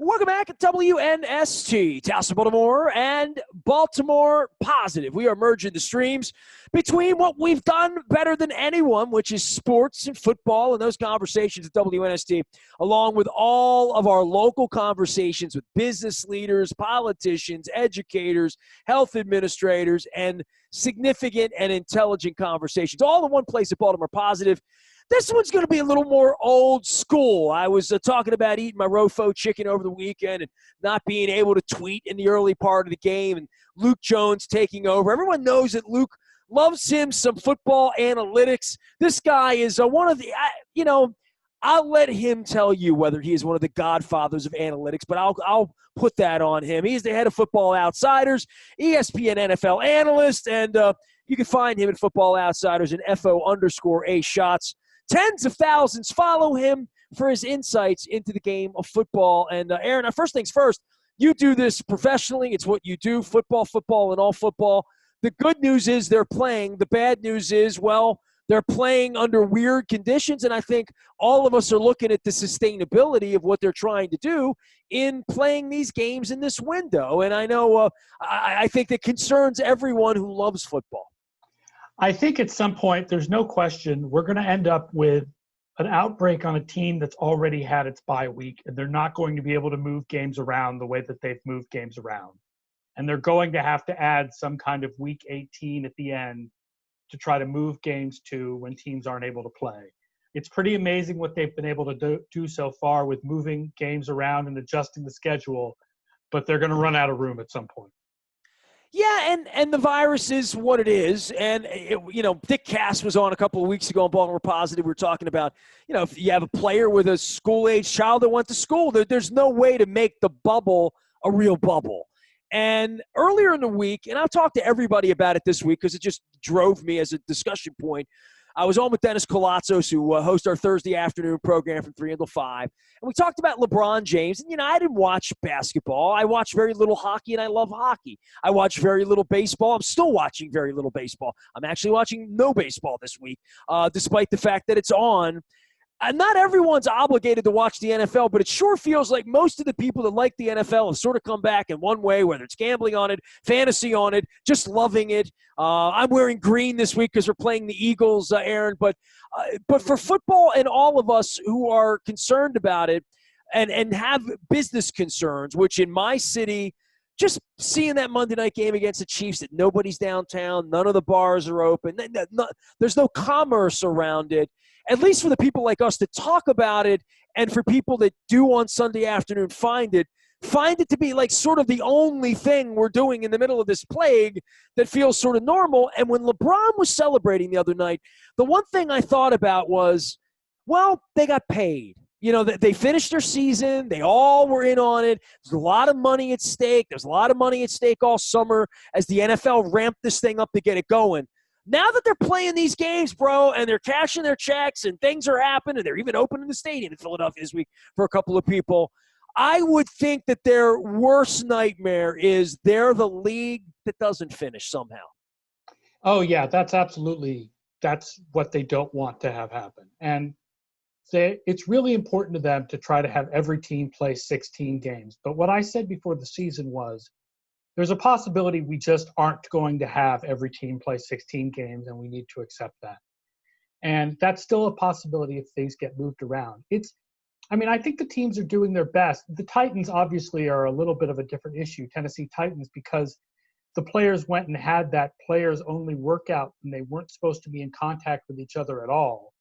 Welcome back at WNST, Towson, Baltimore, and Baltimore Positive. We are merging the streams between what we've done better than anyone, which is sports and football and those conversations at WNST, along with all of our local conversations with business leaders, politicians, educators, health administrators, and significant and intelligent conversations, all in one place at Baltimore Positive. This one's going to be a little more old school. I was talking about eating my Rofo chicken over the weekend and not being able to tweet in the early part of the game, and Luke Jones taking over. Everyone knows that Luke loves him some football analytics. This guy is one of the, I'll let him tell you whether he is one of the godfathers of analytics, but I'll put that on him. He's the head of Football Outsiders, ESPN NFL analyst, and you can find him at Football Outsiders and FO_A Shots. Tens of thousands follow him for his insights into the game of football. And Aaron, first things first, you do this professionally. It's what you do, football, and all football. The good news is they're playing. The bad news is, well, they're playing under weird conditions, and I think all of us are looking at the sustainability of what they're trying to do in playing these games in this window. And I know I think that concerns everyone who loves football. I think at some point, there's no question, we're going to end up with an outbreak on a team that's already had its bye week, and they're not going to be able to move games around the way that they've moved games around. And they're going to have to add some kind of week 18 at the end to try to move games to when teams aren't able to play. It's pretty amazing what they've been able to do so far with moving games around and adjusting the schedule, but they're going to run out of room at some point. Yeah, and the virus is what it is. And, Dick Cass was on a couple of weeks ago on Baltimore Positive. We were talking about, if you have a player with a school-age child that went to school, there's no way to make the bubble a real bubble. And earlier in the week, and I'll talk to everybody about it this week because it just drove me as a discussion point, I was on with Dennis Colatzos, who hosts our Thursday afternoon program from 3 until 5. And we talked about LeBron James. And, I didn't watch basketball. I watch very little hockey, and I love hockey. I watch very little baseball. I'm still watching very little baseball. I'm actually watching no baseball this week, despite the fact that it's on. And not everyone's obligated to watch the NFL, but it sure feels like most of the people that like the NFL have sort of come back in one way, whether it's gambling on it, fantasy on it, just loving it. I'm wearing green this week because we're playing the Eagles, Aaron. But for football and all of us who are concerned about it and have business concerns, which in my city, just seeing that Monday night game against the Chiefs, that nobody's downtown, none of the bars are open, there's no commerce around it. At least for the people like us that talk about it, and for people that do on Sunday afternoon find it to be like sort of the only thing we're doing in the middle of this plague that feels sort of normal. And when LeBron was celebrating the other night, the one thing I thought about was, well, they got paid. They finished their season. They all were in on it. There's a lot of money at stake. There's a lot of money at stake all summer as the NFL ramped this thing up to get it going. Now that they're playing these games, bro, and they're cashing their checks and things are happening, and they're even opening the stadium in Philadelphia this week for a couple of people, I would think that their worst nightmare is they're the league that doesn't finish somehow. Oh, yeah, that's what they don't want to have happen. And it's really important to them to try to have every team play 16 games. But what I said before the season was, there's a possibility we just aren't going to have every team play 16 games, and we need to accept that. And that's still a possibility if things get moved around. I think the teams are doing their best. The Titans obviously are a little bit of a different issue, Tennessee Titans, because the players went and had that players-only workout, and they weren't supposed to be in contact with each other at all.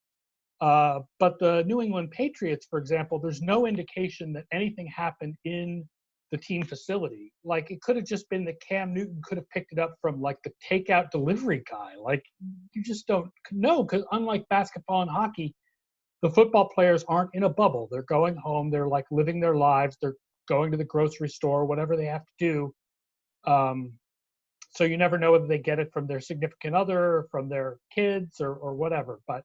But the New England Patriots, for example, there's no indication that anything happened in the team facility. Like, it could have just been that Cam Newton could have picked it up from like the takeout delivery guy. Like, you just don't know, because unlike basketball and hockey, the football players aren't in a bubble. They're going home. They're like living their lives. They're going to the grocery store, whatever they have to do. So you never know whether they get it from their significant other, from their kids, or whatever. But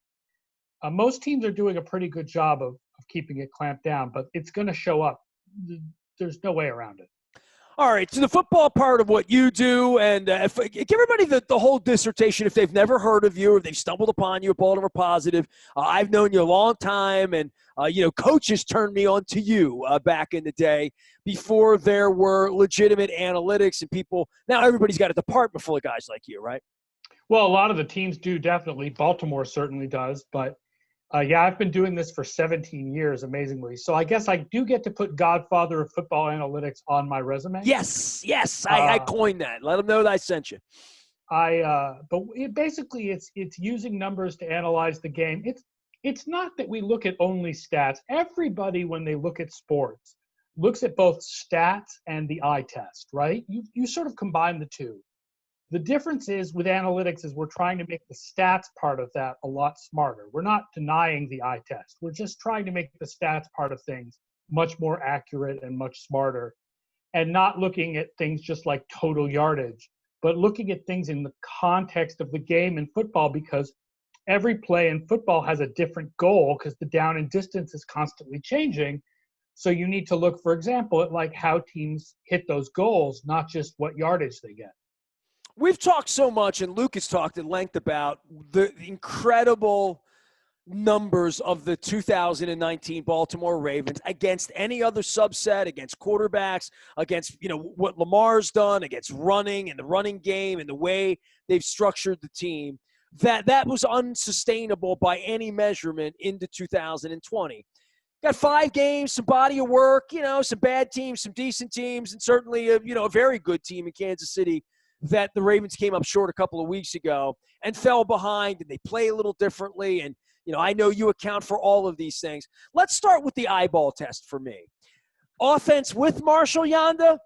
most teams are doing a pretty good job of keeping it clamped down, but it's going to show up. There's no way around it. All right, so the football part of what you do, and give everybody the whole dissertation if they've never heard of you or if they've stumbled upon you at Baltimore Positive. I've known you a long time, and, coaches turned me on to you back in the day before there were legitimate analytics and people. Now everybody's got a department full of guys like you, right? Well, a lot of the teams do, definitely. Baltimore certainly does. But, I've been doing this for 17 years, amazingly. So I guess I do get to put Godfather of Football Analytics on my resume. Yes, I coined that. Let them know that I sent you. Basically, it's using numbers to analyze the game. It's not that we look at only stats. Everybody, when they look at sports, looks at both stats and the eye test, right? You sort of combine the two. The difference is with analytics is we're trying to make the stats part of that a lot smarter. We're not denying the eye test. We're just trying to make the stats part of things much more accurate and much smarter, and not looking at things just like total yardage, but looking at things in the context of the game in football, because every play in football has a different goal because the down and distance is constantly changing. So you need to look, for example, at like how teams hit those goals, not just what yardage they get. We've talked so much, and Luke has talked at length about the incredible numbers of the 2019 Baltimore Ravens against any other subset, against quarterbacks, against, what Lamar's done, against running and the running game and the way they've structured the team, that was unsustainable by any measurement into 2020. Got 5 games, some body of work, some bad teams, some decent teams, and certainly a very good team in Kansas City that the Ravens came up short a couple of weeks ago and fell behind, and they play a little differently. And, I know you account for all of these things. Let's start with the eyeball test for me. Offense with Marshall Yanda,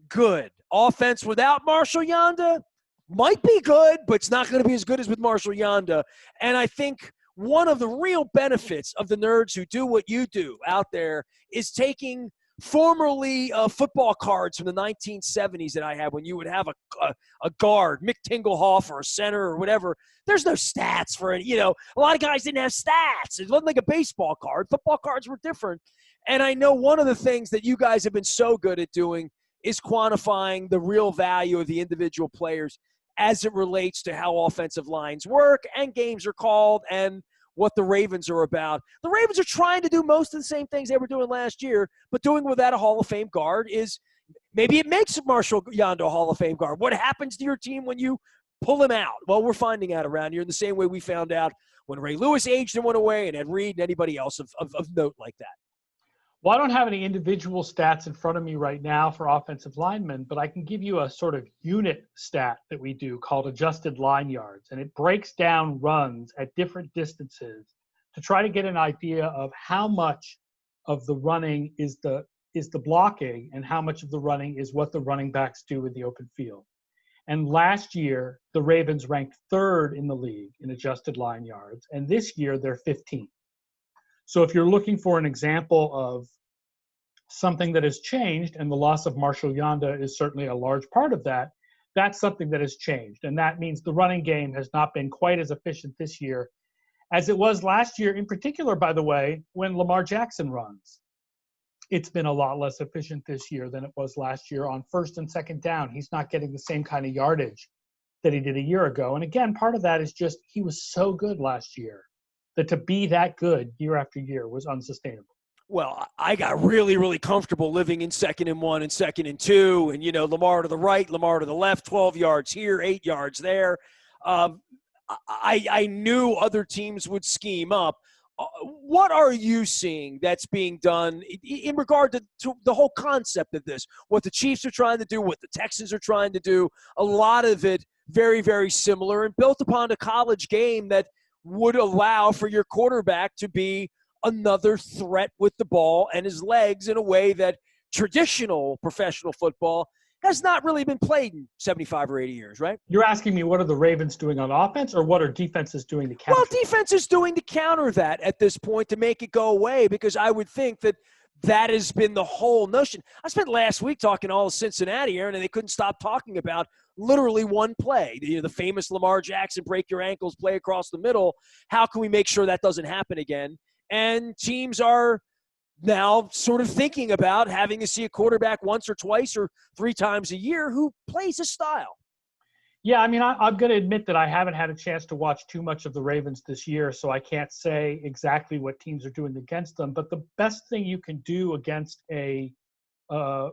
good. Offense without Marshall Yanda might be good, but it's not going to be as good as with Marshall Yanda. And I think one of the real benefits of the nerds who do what you do out there is taking formerly football cards from the 1970s that I had when you would have a guard, Mick Tinglehoff, or a center or whatever. There's no stats for it. A lot of guys didn't have stats. It wasn't like a baseball card. Football cards were different. And I know one of the things that you guys have been so good at doing is quantifying the real value of the individual players as it relates to how offensive lines work and games are called and what the Ravens are about. The Ravens are trying to do most of the same things they were doing last year, but doing without a Hall of Fame guard is maybe it makes Marshall Yanda a Hall of Fame guard. What happens to your team when you pull him out? Well, we're finding out around here in the same way we found out when Ray Lewis aged and went away, and Ed Reed and anybody else of note like that. Well, I don't have any individual stats in front of me right now for offensive linemen, but I can give you a sort of unit stat that we do called adjusted line yards, and it breaks down runs at different distances to try to get an idea of how much of the running is the blocking and how much of the running is what the running backs do in the open field. And last year, the Ravens ranked 3rd in the league in adjusted line yards, and this year they're 15th. So if you're looking for an example of something that has changed, and the loss of Marshall Yanda is certainly a large part of that, that's something that has changed. And that means the running game has not been quite as efficient this year as it was last year, in particular, by the way, when Lamar Jackson runs. It's been a lot less efficient this year than it was last year on first and second down. He's not getting the same kind of yardage that he did a year ago. And again, part of that is just he was so good last year that to be that good year after year was unsustainable. Well, I got really, really comfortable living in 2nd and 1 and 2nd and 2. And, Lamar to the right, Lamar to the left, 12 yards here, 8 yards there. I knew other teams would scheme up. What are you seeing that's being done in regard to the whole concept of this? What the Chiefs are trying to do, what the Texans are trying to do, a lot of it very, very similar and built upon a college game that would allow for your quarterback to be another threat with the ball and his legs in a way that traditional professional football has not really been played in 75 or 80 years, right? You're asking me what are the Ravens doing on offense or what are defenses doing to counter? Well, defense is doing to counter that at this point to make it go away, because I would think that has been the whole notion. I spent last week talking to all of Cincinnati, Aaron, and they couldn't stop talking about literally one play. The famous Lamar Jackson break your ankles play across the middle. How can we make sure that doesn't happen again? And teams are now sort of thinking about having to see a quarterback once or twice or 3 times a year who plays his style. Yeah, I mean, I'm going to admit that I haven't had a chance to watch too much of the Ravens this year, so I can't say exactly what teams are doing against them. But the best thing you can do against a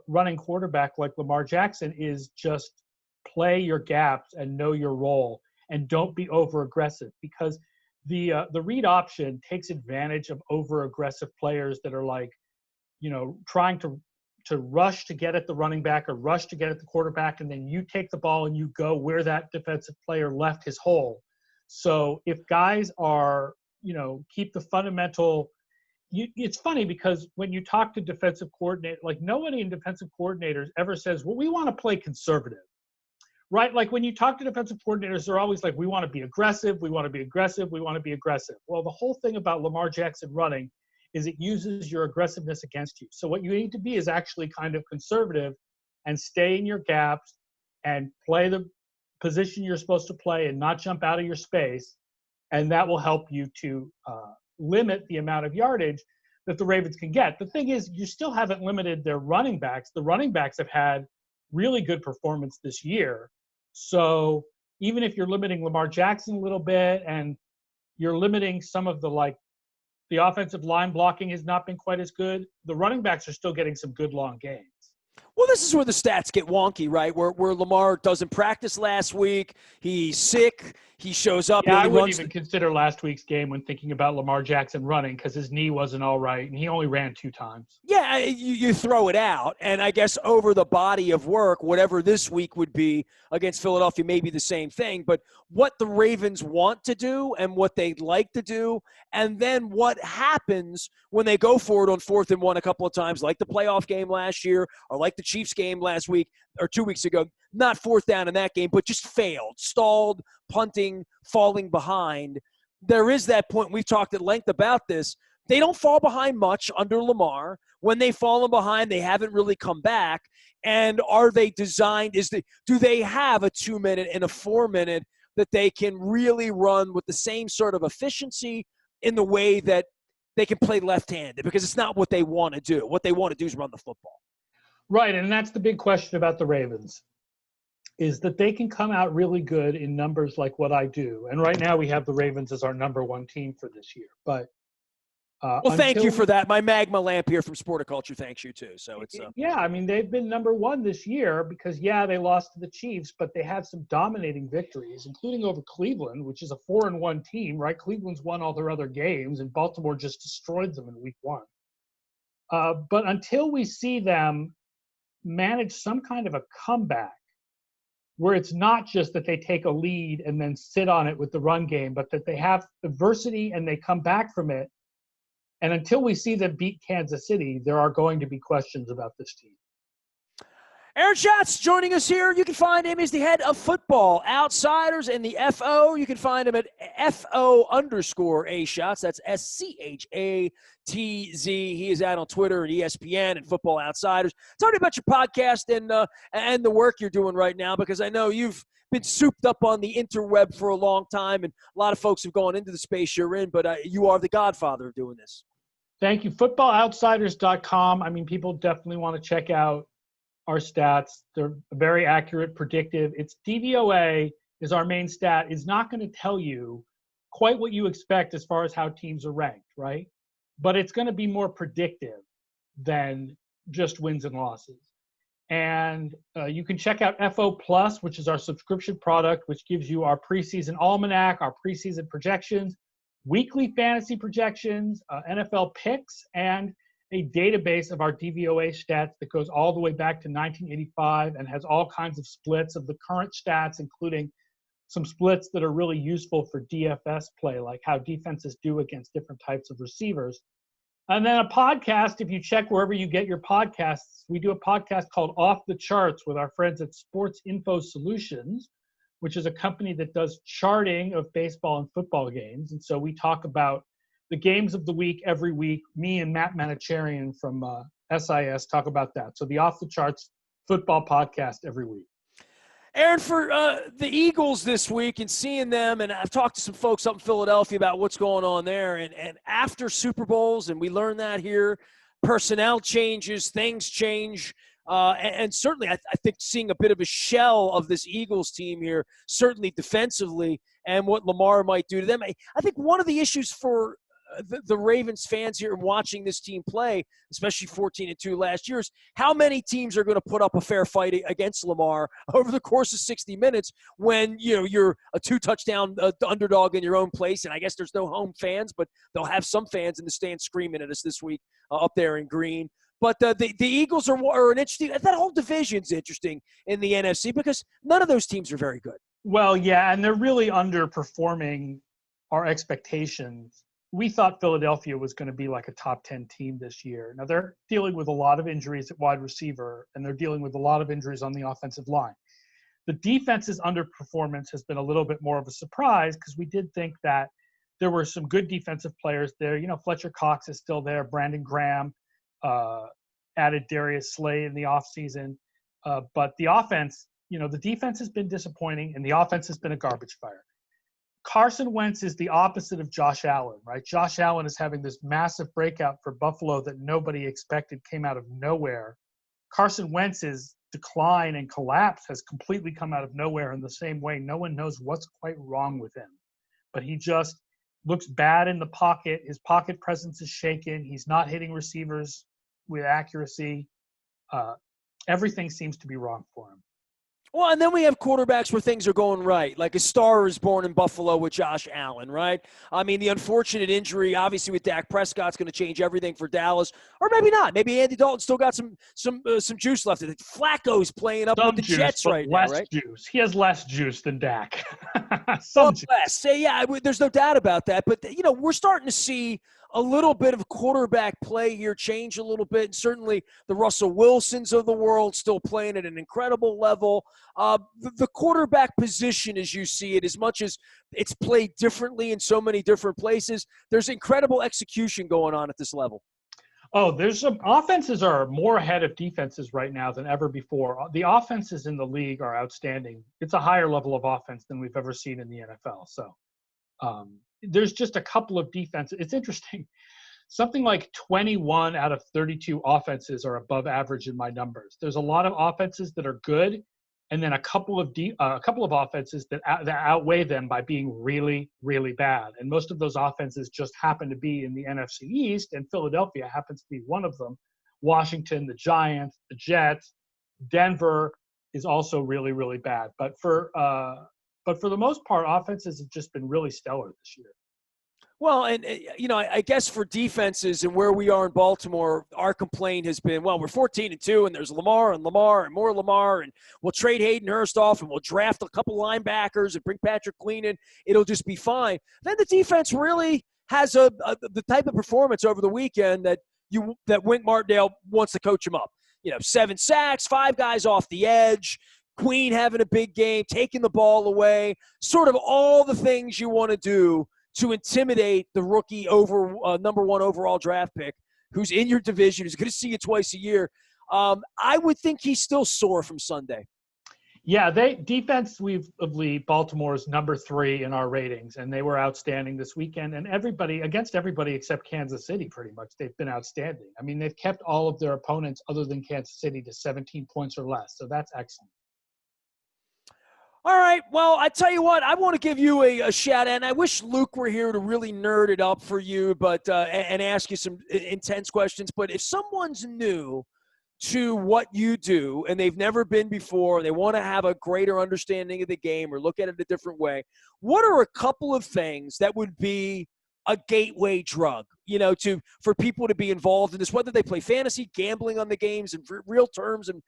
running quarterback like Lamar Jackson is just play your gaps and know your role, and don't be over aggressive, because the read option takes advantage of over aggressive players that are like, trying to rush to get at the running back or rush to get at the quarterback, and then you take the ball and you go where that defensive player left his hole. So if guys are, keep the fundamental, it's funny because when you talk to defensive coordinator, like nobody in defensive coordinators ever says, well, we want to play conservative, right? Like when you talk to defensive coordinators, they're always like, we want to be aggressive, we want to be aggressive, we want to be aggressive. Well, the whole thing about Lamar Jackson running is it uses your aggressiveness against you. So what you need to be is actually kind of conservative and stay in your gaps and play the position you're supposed to play and not jump out of your space. And that will help you to limit the amount of yardage that the Ravens can get. The thing is, you still haven't limited their running backs. The running backs have had really good performance this year. So even if you're limiting Lamar Jackson a little bit and you're limiting some of the offensive line blocking has not been quite as good, the running backs are still getting some good long gains. Well, this is where the stats get wonky, right? Where Lamar doesn't practice last week. He's sick. He shows up. Yeah, I wouldn't even consider last week's game when thinking about Lamar Jackson running because his knee wasn't all right, and he only ran 2 times. Yeah, you throw it out, and I guess over the body of work, whatever this week would be against Philadelphia may be the same thing, but what the Ravens want to do and what they'd like to do, and then what happens when they go for it on 4th and 1 a couple of times, like the playoff game last year or like the Chiefs game last week or 2 weeks ago, not 4th down in that game, but just failed, stalled, punting, falling behind. There is that point. We've talked at length about this. They don't fall behind much under Lamar. When they've fallen behind, they haven't really come back. And are they designed? Do they have a 2-minute and a 4-minute that they can really run with the same sort of efficiency in the way that they can play left-handed? Because it's not what they want to do. What they want to do is run the football. Right, and that's the big question about the Ravens, is that they can come out really good in numbers like what I do. And right now we have the Ravens as our number 1 team for this year. But well, thank you for that. My magma lamp here from Sporticulture thanks you too. So it's yeah, I mean, they've been number 1 this year because, yeah, they lost to the Chiefs, but they had some dominating victories, including over Cleveland, which is a 4-1 team, right? Cleveland's won all their other games, and Baltimore just destroyed them in week 1. But until we see them manage some kind of a comeback, where it's not just that they take a lead and then sit on it with the run game, but that they have adversity and they come back from it. And until we see them beat Kansas City, there are going to be questions about this team. Aaron Schatz joining us here. You can find him. He's the head of Football Outsiders and the FO. You can find him at FO_A Shots. That's SCHATZ. He is out on Twitter and ESPN and Football Outsiders. Tell me about your podcast and the work you're doing right now, because I know you've been souped up on the interweb for a long time, and a lot of folks have gone into the space you're in, but you are the godfather of doing this. Thank you. FootballOutsiders.com. I mean, people definitely want to check out our stats. They're very accurate, predictive. It's DVOA is our main stat. It's not going to tell you quite what you expect as far as how teams are ranked, right? But it's going to be more predictive than just wins and losses. And you can check out FO Plus, which is our subscription product, which gives you our preseason almanac, our preseason projections, weekly fantasy projections, NFL picks, and a database of our DVOA stats that goes all the way back to 1985 and has all kinds of splits of the current stats, including some splits that are really useful for DFS play, like how defenses do against different types of receivers. And then a podcast, if you check wherever you get your podcasts, we do a podcast called Off the Charts with our friends at Sports Info Solutions, which is a company that does charting of baseball and football games. And so we talk about the games of the week every week. Me and Matt Manicherian from SIS talk about that. So the Off the Charts football podcast every week. Aaron, for the Eagles this week and seeing them, and I've talked to some folks up in Philadelphia about what's going on there, and after Super Bowls, and we learned that here personnel changes, things change. And certainly, I think seeing a bit of a shell of this Eagles team here, certainly defensively, and what Lamar might do to them. I think one of the issues for the Ravens fans here watching this team play, especially 14-2 last year, is how many teams are going to put up a fair fight against Lamar over the course of 60 minutes when you're a 2-touchdown underdog in your own place. And I guess there's no home fans, but they'll have some fans in the stands screaming at us this week up there in green. But the Eagles are an interesting – that whole division's interesting in the NFC because none of those teams are very good. Well, yeah, and they're really underperforming our expectations. We thought Philadelphia was going to be like a top 10 team this year. Now, they're dealing with a lot of injuries at wide receiver, and they're dealing with a lot of injuries on the offensive line. The defense's underperformance has been a little bit more of a surprise because we did think that there were some good defensive players there. Fletcher Cox is still there. Brandon Graham added Darius Slay in the offseason. But the offense, the defense has been disappointing, and the offense has been a garbage fire. Carson Wentz is the opposite of Josh Allen, right? Josh Allen is having this massive breakout for Buffalo that nobody expected, came out of nowhere. Carson Wentz's decline and collapse has completely come out of nowhere in the same way. No one knows what's quite wrong with him. But he just looks bad in the pocket. His pocket presence is shaken. He's not hitting receivers with accuracy. Everything seems to be wrong for him. Well, and then we have quarterbacks where things are going right. Like a star is born in Buffalo with Josh Allen, right? I mean, the unfortunate injury, obviously, with Dak Prescott's going to change everything for Dallas. Or maybe not. Maybe Andy Dalton still got some juice left. Flacco's playing up with the Jets right now, right? Juice. He has less juice than Dak. Less. There's no doubt about that. But, we're starting to see a little bit of quarterback play here change a little bit. And certainly the Russell Wilsons of the world still playing at an incredible level. The quarterback position, as you see it, as much as it's played differently in so many different places, there's incredible execution going on at this level. Oh, there's some offenses are more ahead of defenses right now than ever before. The offenses in the league are outstanding. It's a higher level of offense than we've ever seen in the NFL. So there's just a couple of defenses. It's interesting. Something like 21 out of 32 offenses are above average in my numbers. There's a lot of offenses that are good, and then a couple of offenses that outweigh them by being really, really bad. And most of those offenses just happen to be in the NFC East, and Philadelphia happens to be one of them. Washington, the Giants, the Jets, Denver is also really, really bad. But for the most part, offenses have just been really stellar this year. Well, and, I guess for defenses and where we are in Baltimore, our complaint has been, well, we're 14-2, and there's Lamar and more Lamar, and we'll trade Hayden Hurst off, and we'll draft a couple linebackers and bring Patrick Queen in. It'll just be fine. Then the defense really has the type of performance over the weekend that Wink Martindale wants to coach him up. 7 sacks, 5 guys off the edge, Queen having a big game, taking the ball away, sort of all the things you want to do to intimidate the rookie number 1 overall draft pick who's in your division, who's going to see you twice a year. I would think he's still sore from Sunday. Yeah, defensively, Baltimore is number 3 in our ratings, and they were outstanding this weekend. And against everybody except Kansas City, pretty much, they've been outstanding. I mean, they've kept all of their opponents other than Kansas City to 17 points or less, so that's excellent. All right. Well, I tell you what, I want to give you a shout, and I wish Luke were here to really nerd it up for you, but and ask you some intense questions. But if someone's new to what you do and they've never been before, they want to have a greater understanding of the game or look at it a different way, what are a couple of things that would be a gateway drug, for people to be involved in this, whether they play fantasy, gambling on the games in real terms, and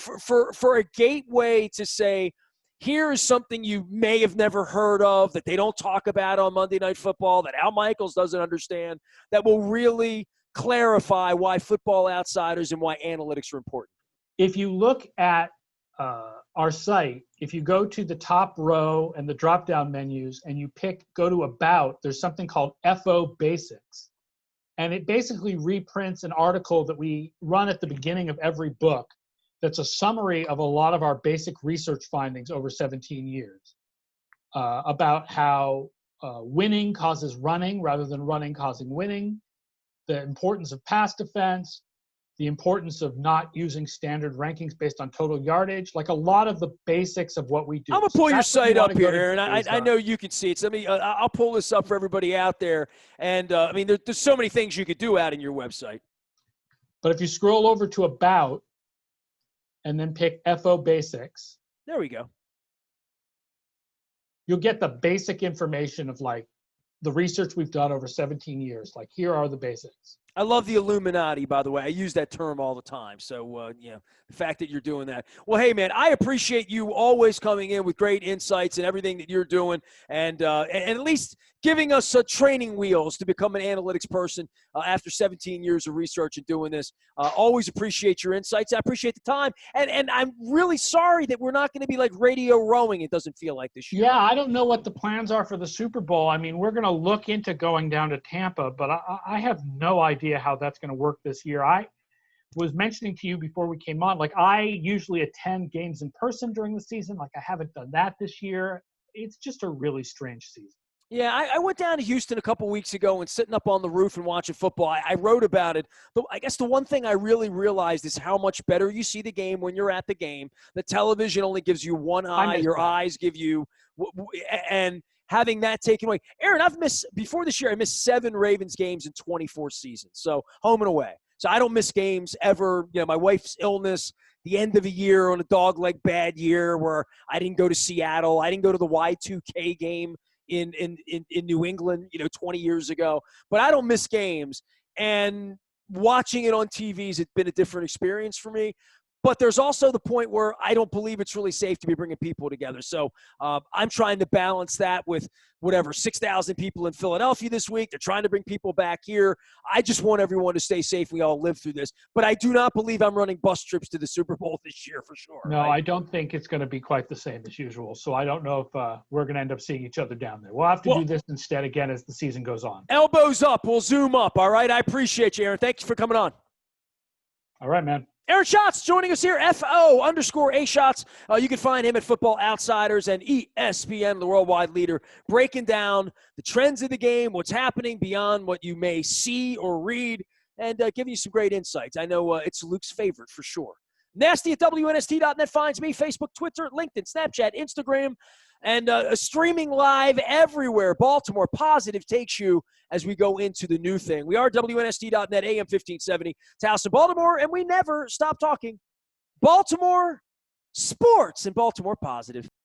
for a gateway to say, here is something you may have never heard of that they don't talk about on Monday Night Football, that Al Michaels doesn't understand, that will really clarify why Football Outsiders and why analytics are important. If you look at our site, if you go to the top row and the drop-down menus and you go to About, there's something called FO Basics. And it basically reprints an article that we run at the beginning of every book that's a summary of a lot of our basic research findings over 17 years about how winning causes running rather than running causing winning, the importance of pass defense, the importance of not using standard rankings based on total yardage, like a lot of the basics of what we do. I'm going to pull your site up here, Aaron. Days, I know you can see it. So I'll pull this up for everybody out there. And, I mean, there's so many things you could do out in your website. But if you scroll over to About and then pick FO Basics. There we go. You'll get the basic information of, like, the research we've done over 17 years. Like, here are the basics. I love the Illuminati, by the way. I use that term all the time. So, the fact that you're doing that. Well, hey, man, I appreciate you always coming in with great insights and everything that you're doing and at least giving us training wheels to become an analytics person after 17 years of research and doing this. Always appreciate your insights. I appreciate the time. And I'm really sorry that we're not going to be like radio rowing. It doesn't feel like this year. Yeah, I don't know what the plans are for the Super Bowl. I mean, we're going to look into going down to Tampa, but I have no idea how that's going to work this year. I was mentioning to you before we came on, like, I usually attend games in person during the season. Like, I haven't done that this year. It's just a really strange season. Yeah, I went down to Houston a couple weeks ago and sitting up on the roof and watching football. I wrote about it. But I guess the one thing I really realized is how much better you see the game when you're at the game. The television only gives you one eye. Your eyes give you – and having that taken away. Aaron, before this year, I missed 7 Ravens games in 24 seasons, so home and away. So I don't miss games ever. You know, my wife's illness, the end of a year on a dog-leg bad year where I didn't go to Seattle. I didn't go to the Y2K game in New England, 20 years ago. But I don't miss games. And watching it on TV has been a different experience for me. But there's also the point where I don't believe it's really safe to be bringing people together. So I'm trying to balance that with 6,000 people in Philadelphia this week. They're trying to bring people back here. I just want everyone to stay safe. We all live through this. But I do not believe I'm running bus trips to the Super Bowl this year for sure. No, right? I don't think it's going to be quite the same as usual. So I don't know if we're going to end up seeing each other down there. We'll have to do this instead again as the season goes on. Elbows up. We'll zoom up. All right. I appreciate you, Aaron. Thank you for coming on. All right, man. Aaron Schatz joining us here, FO_A Shots. You can find him at Football Outsiders and ESPN, the worldwide leader, breaking down the trends of the game, what's happening beyond what you may see or read, and giving you some great insights. I know it's Luke's favorite for sure. Nasty at WNST.net finds me, Facebook, Twitter, LinkedIn, Snapchat, Instagram, and streaming live everywhere. Baltimore Positive takes you as we go into the new thing. We are WNST.net, AM 1570, Towson, Baltimore, and we never stop talking Baltimore sports and Baltimore Positive.